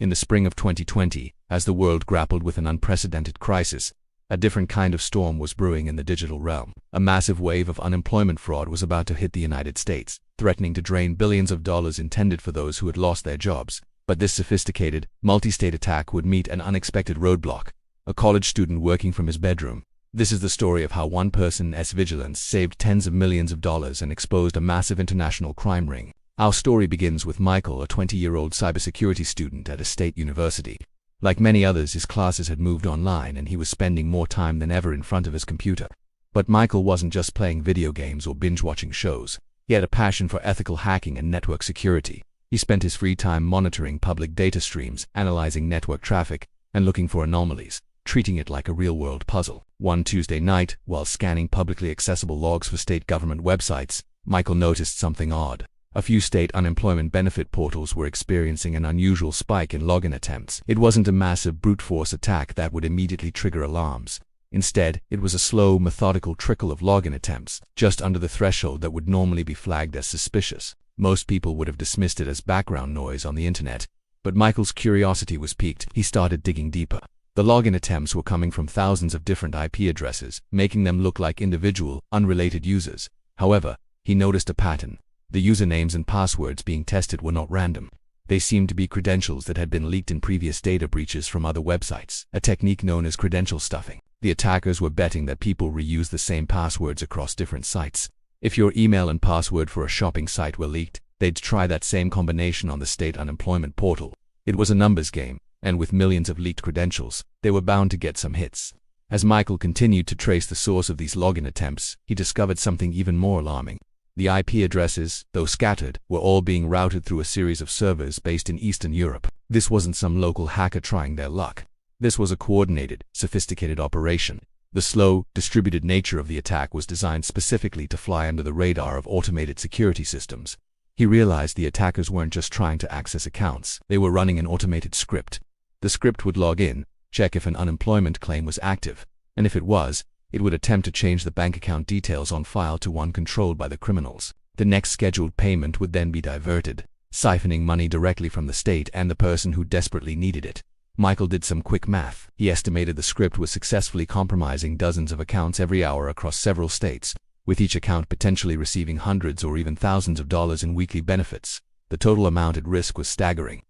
In the spring of 2020, as the world grappled with an unprecedented crisis, a different kind of storm was brewing in the digital realm. A massive wave of unemployment fraud was about to hit the United States, threatening to drain billions of dollars intended for those who had lost their jobs. But this sophisticated, multi-state attack would meet an unexpected roadblock: a college student working from his bedroom. This is the story of how one person's vigilance saved tens of millions of dollars and exposed a massive international crime ring. Our story begins with Michael, a 20-year-old cybersecurity student at a state university. Like many others, his classes had moved online and he was spending more time than ever in front of his computer. But Michael wasn't just playing video games or binge-watching shows. He had a passion for ethical hacking and network security. He spent his free time monitoring public data streams, analyzing network traffic, and looking for anomalies, treating it like a real-world puzzle. One Tuesday night, while scanning publicly accessible logs for state government websites, Michael noticed something odd. A few state unemployment benefit portals were experiencing an unusual spike in login attempts. It wasn't a massive brute force attack that would immediately trigger alarms. Instead, it was a slow, methodical trickle of login attempts, just under the threshold that would normally be flagged as suspicious. Most people would have dismissed it as background noise on the internet, but Michael's curiosity was piqued. He started digging deeper. The login attempts were coming from thousands of different IP addresses, making them look like individual, unrelated users. However, he noticed a pattern. The usernames and passwords being tested were not random. They seemed to be credentials that had been leaked in previous data breaches from other websites, a technique known as credential stuffing. The attackers were betting that people reused the same passwords across different sites. If your email and password for a shopping site were leaked, they'd try that same combination on the state unemployment portal. It was a numbers game, and with millions of leaked credentials, they were bound to get some hits. As Michael continued to trace the source of these login attempts, he discovered something even more alarming. The IP addresses, though scattered, were all being routed through a series of servers based in Eastern Europe. This wasn't some local hacker trying their luck. This was a coordinated, sophisticated operation. The slow, distributed nature of the attack was designed specifically to fly under the radar of automated security systems. He realized the attackers weren't just trying to access accounts. They were running an automated script. The script would log in, check if an unemployment claim was active, and if it was, it would attempt to change the bank account details on file to one controlled by the criminals. The next scheduled payment would then be diverted, siphoning money directly from the state and the person who desperately needed it. Michael did some quick math. He estimated the script was successfully compromising dozens of accounts every hour across several states, with each account potentially receiving hundreds or even thousands of dollars in weekly benefits. The total amount at risk was staggering.